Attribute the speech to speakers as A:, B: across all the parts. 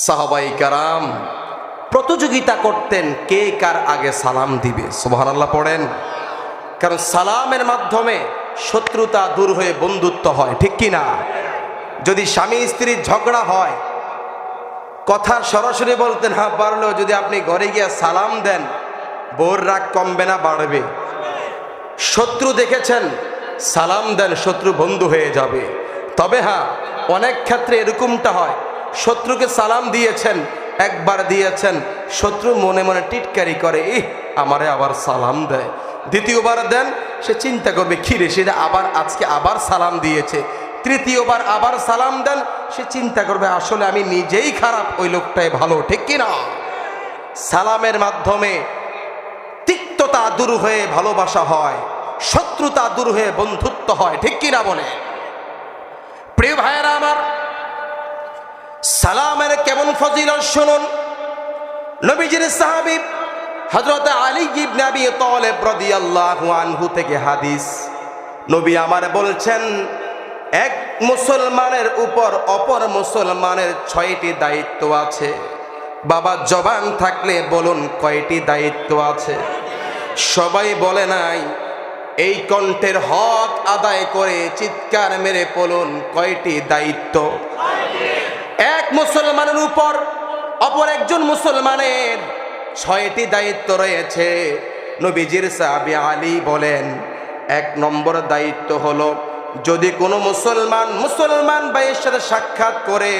A: সাহাবায়ে কেরাম প্রতিযোগিতা করতেন কে কার আগে সালাম দিবে। সুবহানাল্লাহ পড়েন। কারণ সালামের মাধ্যমে শত্রুতা দূর হয়ে বন্ধুত্ব হয়, ঠিক কি না? যদি স্বামী স্ত্রীর ঝগড়া হয়, কথা সরাসরি বলতেন, হ্যাঁ পারলেও যদি আপনি ঘরে গিয়ে সালাম দেন, বউর রাগ কমবে না বাড়বে? শত্রু দেখেছেন, সালাম দেন, শত্রু বন্ধু হয়ে যাবে। তবে হ্যাঁ, অনেক ক্ষেত্রে এরকমটা হয়, শত্রুকে সালাম দিয়েছেন, একবার দিয়েছেন, শত্রু মনে মনে টিটকারি করে, আমারে আবার সালাম দেয়। দ্বিতীয়বার দেন, সে চিন্তা করবে খিরে সেটা আবার আজকে আবার সালাম দিয়েছে। তৃতীয়বার আবার সালাম দেন, সে চিন্তা করবে আসলে আমি নিজেই খারাপ, ওই লোকটাই ভালো, ঠিক কিনা? সালামের মাধ্যমে তিক্ততা দূর হয়ে ভালোবাসা হয়, শত্রুতা দূর হয়ে বন্ধুত্ব হয়, ঠিক কিনা বলে? প্রিয় ভাইয়েরা আমার, সালামের কেমন ফজিলত শুনুন। নবীজির সাহাবী হযরত আলী ইবনে আবি তালেব রাদিয়াল্লাহু আনহু থেকে হাদিস, নবী আমার বলছেন, এক মুসলমানের উপর অপর মুসলমানের 6টি দায়িত্ব আছে। বাবা জবান থাকলে বলুন কয়টি দায়িত্ব আছে? সবাই বলে নাই। এই কণ্ঠের হক আদায় করে চিৎকার মেরে বলুন কয়টি দায়িত্ব? এক মুসলমানের উপর অপর একজন মুসলমানের 6টি দায়িত্ব রয়েছে। নবীজির সাহাবী আলী বলেন, 1 নম্বর দায়িত্ব হলো, যদি কোনো মুসলমান ভাইয়ের সাথে সাক্ষাৎ করে,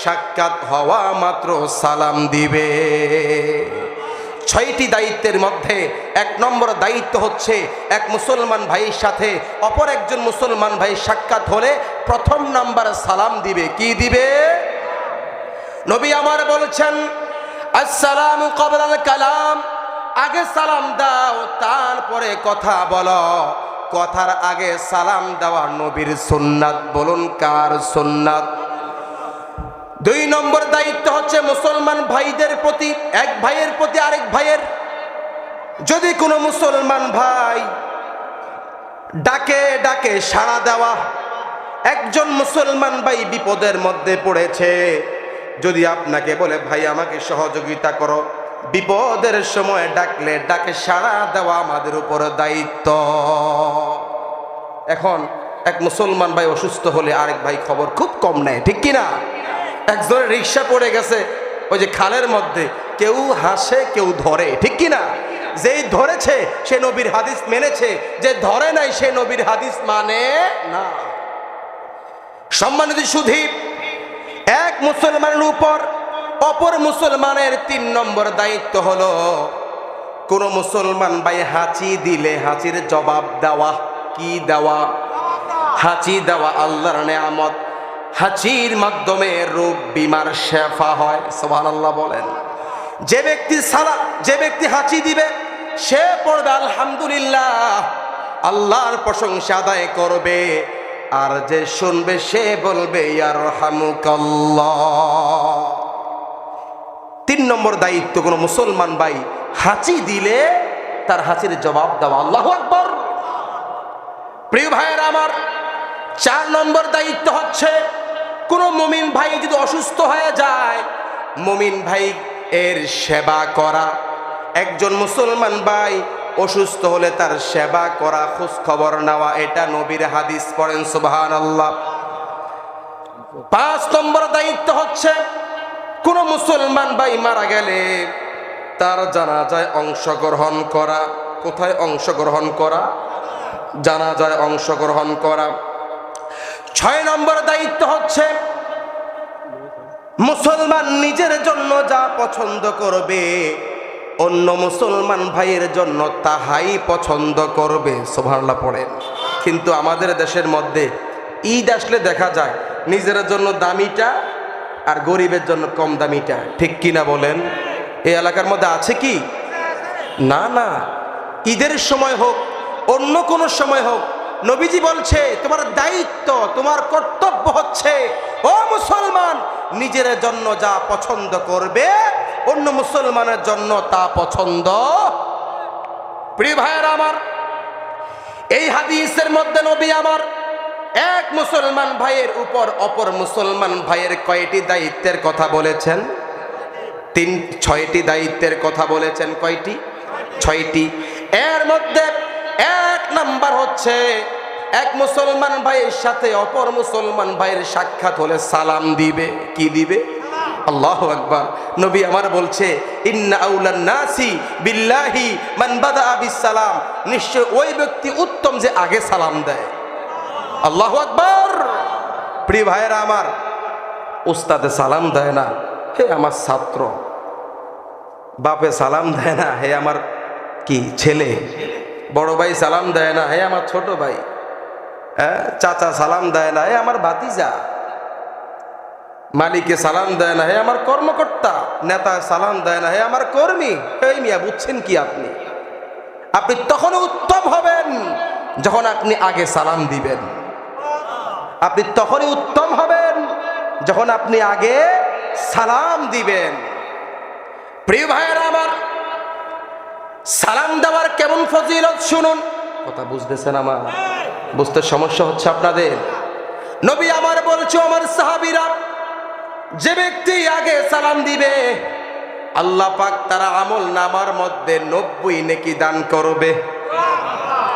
A: সাক্ষাৎ হওয়া মাত্র সালাম দিবে। 6টি দায়িত্বের মধ্যে 1 নম্বর দায়িত্ব হচ্ছে, এক মুসলমান ভাইয়ের সাথে অপর একজন মুসলমান ভাই সাক্ষাৎ হলে প্রথম নাম্বার সালাম দিবে। কি দিবে? নবী আমার বলছেন, আসসালামু ক্বাবলাল কালাম, আগে সালাম দাও, তারপরে কথা বলো। কথার আগে সালাম দেওয়া নবীর সুন্নাত। বলুন কার সুন্নাত? 2 নম্বর দায়িত্ব হচ্ছে মুসলমান ভাইদের প্রতি, এক ভাইয়ের প্রতি আরেক ভাইয়ের, যদি কোনো মুসলমান ভাই ডাকে ডাকে সাড়া দেওয়া। একজন মুসলমান ভাই বিপদের মধ্যে পড়েছে, যদি আপনাকে বলে ভাই আমাকে সহযোগিতা করো, বিপদের সময় ডাকলে ডাকে সাড়া দেওয়া আমাদের উপর দায়িত্ব। এখন এক মুসলমান ভাই অসুস্থ হলে আরেক ভাই খবর খুব কম নেয়, ঠিক কিনা? একজনের রিক্সা পড়ে গেছে ওই যে খালের মধ্যে, কেউ হাসে কেউ ধরে, ঠিক কিনা? যেই ধরেছে সে নবীর হাদিস মেনেছে, যে ধরে নাই সে নবীর হাদিস মানে না। সম্মানিত সুধী, এক মুসলমানের উপর অপর মুসলমানের 3 নম্বর দায়িত্ব হলো, কোন মুসলমান ভাই হাঁচি দিলে হাঁচির জবাব দেওয়া। কি দেওয়া? হাঁচি দেওয়া আল্লাহর নেয়ামত। হাঁচির মাধ্যমে রোগ বিমার শেফা হয়। সুবহানাল্লাহ বলেন। যে ব্যক্তি হাঁচি দিবে সে পড়বে আলহামদুলিল্লাহ, আল্লাহর প্রশংসা আদায় করবে। আর যে শুনবে সে বলবে ইয়ারহামুকাল্লাহ। 3 নম্বর দায়িত্ব, কোন মুসলমান ভাই হাঁচি দিলে তার হাঁচির জবাব দেওয়া। আল্লাহু আকবার। প্রিয় ভাইয়েরা আমার, 4 নম্বর দায়িত্ব হচ্ছে, কোন মুমিন ভাই যদি অসুস্থ হয়ে যায়, মুমিন ভাই এর সেবা করা। একজন মুসলমান ভাই অসুস্থ হলে তার সেবা করা, খোঁজ খবর নেওয়া, এটা নবীর হাদিস। পড়েন সুবহানাল্লাহ। 5 নম্বর দায়িত্ব হচ্ছে, কোন মুসলমান ভাই মারা গেলে তার জানাজায় অংশগ্রহণ করা। কোথায় অংশগ্রহণ করা? জানাজায় অংশগ্রহণ করা। 6 নম্বর দায়িত্ব হচ্ছে, মুসলমান নিজের জন্য যা পছন্দ করবে অন্য মুসলমান ভাইয়ের জন্য তাহাই পছন্দ করবে। সুবহানাল্লাহ পড়েন। কিন্তু আমাদের দেশের মধ্যে ঈদ আসলে দেখা যায় নিজের জন্য দামিটা আর গরিবের জন্য কম দামিটা, ঠিক কিনা বলেন? এই এলাকার মধ্যে আছে কি? না না, ঈদের সময় হোক অন্য কোনো সময় হোক, নবীজি বলছে তোমার দায়িত্ব, তোমার কর্তব্য হচ্ছে, ও মুসলমান, নিজের জন্য যা পছন্দ করবে অন্য মুসলমানের জন্য তা পছন্দ। প্রিয় ভাইয়েরা আমার, এই হাদিসের মধ্যে নবী আমার এক মুসলমান ভাইয়ের উপর অপর মুসলমান ভাইয়ের কয়টি দায়িত্বের কথা বলেছেন? 6টি দায়িত্বের কথা বলেছেন। কয়টি? 6টি। এর মধ্যে 1 নাম্বার হচ্ছে এক মুসলমান ভাইয়ের সাথে অপর মুসলমান ভাইয়ের সাক্ষাৎ হলে সালাম দিবে। কি দিবে? আল্লাহু আকবার। নবী আমার বলছে ইন্না আউলান নাসি বিল্লাহি মান বাদা বিস সালাম, নিশ্চয় ওই ব্যক্তি উত্তম যে আগে সালাম দেয়। আল্লাহু আকবার। প্রিয় ভাইয়েরা আমার, উস্তাদে সালাম দেয় না, হে আমার ছাত্র। বাপে সালাম দেয় না, হে আমার কি ছেলে। বড় ভাই সালাম দেয় না, হে আমার ছোট ভাই। চাচা সালাম দেয় না, হে আমার ভাতিজা। মালিকে সালাম দেয় না, হে আমার কর্মকর্তা। নেতা সালাম দেয় না, হে আমার কর্মী। এই মিয়া, বুঝছেন কি আপনি? আপনি তখন উত্তম হবেন যখন আপনি আগে সালাম দিবেন। আপনি তখনই উত্তম হবেন যখন আপনি আগে সালাম দিবেন। প্রিয় ভাইয়েরা আমার, সালাম দেওয়ার কেমন ফজিলত শুনুন। কথা বুঝতেছেন আমার? বুঝতে সমস্যা হচ্ছে আপনাদের? নবী আমার বলছো, আমার সাহাবীরা, যে ব্যক্তি আগে সালাম দিবে আল্লাহ পাক তার আমল নামার মধ্যে 90 নেকি দান করবে।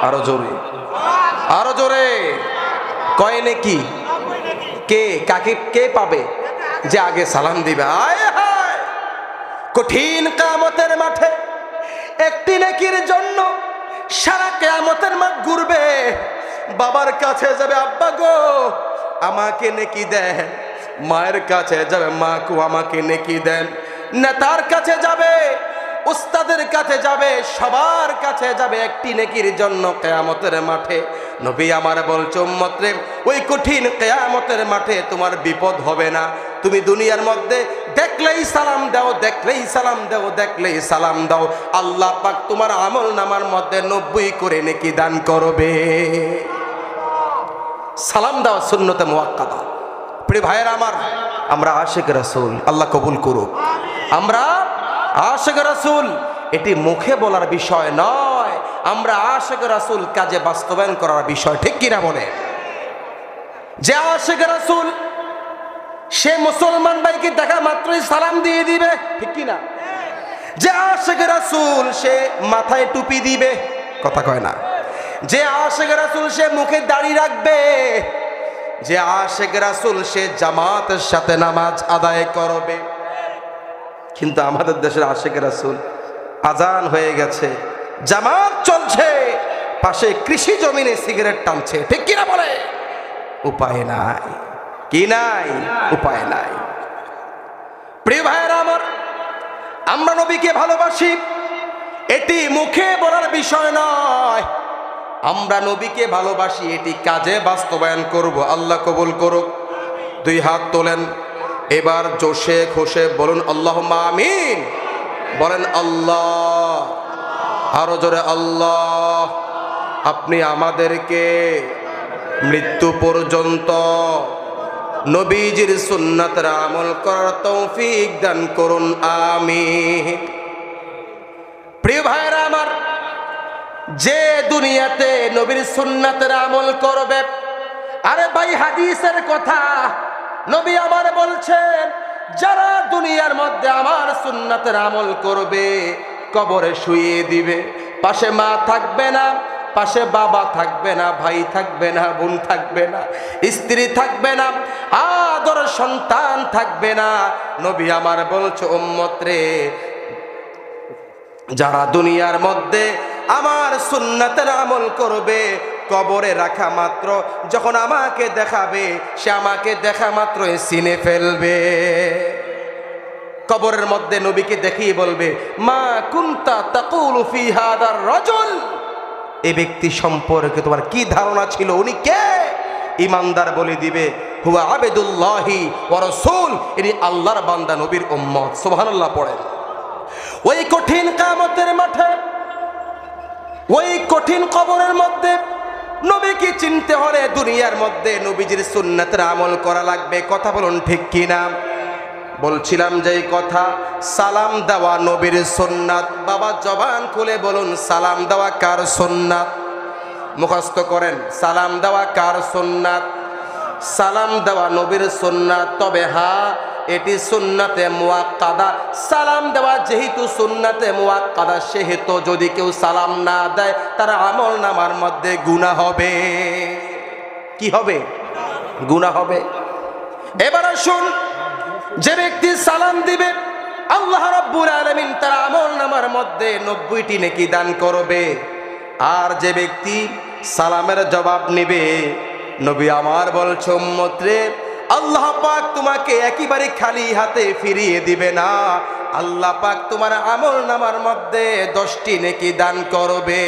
A: আরো জোরে, আরো জোরে। কয় নেকি? কে কাকে কে পাবে? যে আগে সালাম দিবে। আয় হায়, কঠিন কিয়ামতের মাঠে একটি নেকির জন্য সারা কিয়ামতের মাঠ ঘুরবে। বাবার কাছে যাবে, আব্বা গো আমাকে নেকি দেন। মায়ের কাছে যাবে, মা গো আমাকে নেকি দেন। নেতার কাছে যাবে, উস্তাদের কাছে যাবে, সবার কাছে যাবে একটি নেকির জন্য কিয়ামতের মাঠে। নবী আমার বলছে, উম্মত রে, ওই কঠিন কিয়ামতের মাঠে তোমার বিপদ হবে না। তুমি দুনিয়ার মধ্যে দেখলেই সালাম দাও, দেখলেই সালাম দাও, দেখলেই সালাম দাও, আল্লাহ পাক তোমার আমল নামার মধ্যে 90 করে নেকি দান করবে। সালাম দেওয়া সুন্নতে মুআক্কাদা। প্রিয় ভাইয়েরা আমার, আমরা আশিক রাসূল, আল্লাহ কবুল করুক। আমরা আশিক রাসূল, এটি মুখে বলার বিষয় নয়, আমরা আশিক রাসূল কাজে বাস্তবায়ন করার বিষয়। ঠিক কিনা বলে? যে আশিক রাসূল সে মুসলমান ভাইকে দেখা মাত্রই সালাম দিয়ে দিবে। ঠিক কিনা? যে আশিক রাসূল সে মাথায় টুপি দিবে। কথা কয় না? যে আশিক রাসূল সে মুখে দাড়ি রাখবে। যে আশিক রাসূল সে জামাতের সাথে নামাজ আদায় করবে। কিন্তু আমাদের দেশের আশিক রাসূল, আজান হয়ে গেছে, জামাত চলছে, পাশে কৃষি জমিনে সিগারেট টানছে। ঠিক কিনা বলে? উপায় নাই। কি নাই? উপায় নাই। প্রিয় ভাইয়েরা আমার, আমরা নবীকে ভালোবাসি, এটি মুখে বলার বিষয় নয়। আমরা নবীকে ভালোবাসি, এটি কাজে বাস্তবায়ন করব। আল্লাহ কবুল করুক। 2 হাত তোলেন, এবার জোশে খোশে বলুন আল্লাহুম্মা আমিন। বলেন আল্লাহ, আরো জোরে আল্লাহ। আপনি আমাদেরকে মৃত্যু পর্যন্ত নবীজির সুন্নাতের আমল করার তৌফিক দান করুন, আমিন। প্রিয় ভাইরা আমার, যে দুনিয়াতে নবীর সুন্নাতের আমল করবে, আরে ভাই হাদিসের কথা, নবী আমার বলছেন, যারা দুনিয়ার মধ্যে আমার সুন্নাতের আমল করবে, কবরে শুইয়ে দিবে, পাশে মা থাকবে না, পাশে বাবা থাকবে না, ভাই থাকবে না, বোন থাকবে না, স্ত্রী থাকবে না, আদর সন্তান থাকবে না। নবী আমার বলছে, উম্মত রে, যারা দুনিয়ার মধ্যে আমার সুন্নাতের আমল করবে, কবরে রাখা মাত্র যখন আমাকে দেখাবে, সে আমাকে দেখা মাত্রই চিনে ফেলবে। কবরের মধ্যে নবীকে দেখিয়ে বলবে, মা কুনতা তাকুলু ফি হাদার রাজুল, এই ব্যক্তি সম্পর্কে তোমার কি ধারণা ছিল, উনি কে? ইমানদার বলে দিবে, হুয়া আবেদুল্লাহি ওয়া রাসূল, ইনি আল্লাহর বান্দা, নবীর উম্মত। সুবহানাল্লাহ পড়েন। ওই কঠিন কিয়ামতের মাঠে, ওই কঠিন কবরের মধ্যে নবীকে চিনতে হলে দুনিয়ার মধ্যে নবীজির সুন্নাতের আমল করা লাগবে। কথা বলুন ঠিক কিনা? বলছিলাম যে কথা, সালাম দেওয়া নবীর সুন্নাত। বাবা জবান খুলে বলুন, সালাম দেওয়া কার সুন্নাত? মুখস্থ করেন। সালাম দেওয়া কার সুন্নাত? সালাম দেওয়া নবীর সুন্নাত। তবে হ্যাঁ, এটি সুন্নাতে মুআক্কাদা। সালাম দেওয়া যেহেতু সুন্নাতে মুআক্কাদা, সেহেতু যদি কেউ সালাম না দেয় তার আমল নামার মধ্যে গুনাহ হবে। কি হবে? গুনাহ হবে। এবার আসুন, যে ব্যক্তি সালাম দিবে আল্লাহ রাব্বুল আলামিন তার আমল নামার মধ্যে 90টি নেকি দান করবে। আর যে ব্যক্তি সালামের জবাব নেবে, নবী আমার বলছে উম্মত রে, আল্লাহ পাক তোমাকে একেবারে খালি হাতে ফিরিয়ে দিবে না, আল্লাহ পাক তোমার আমল নামার মধ্যে 10টি নেকি দান করবে।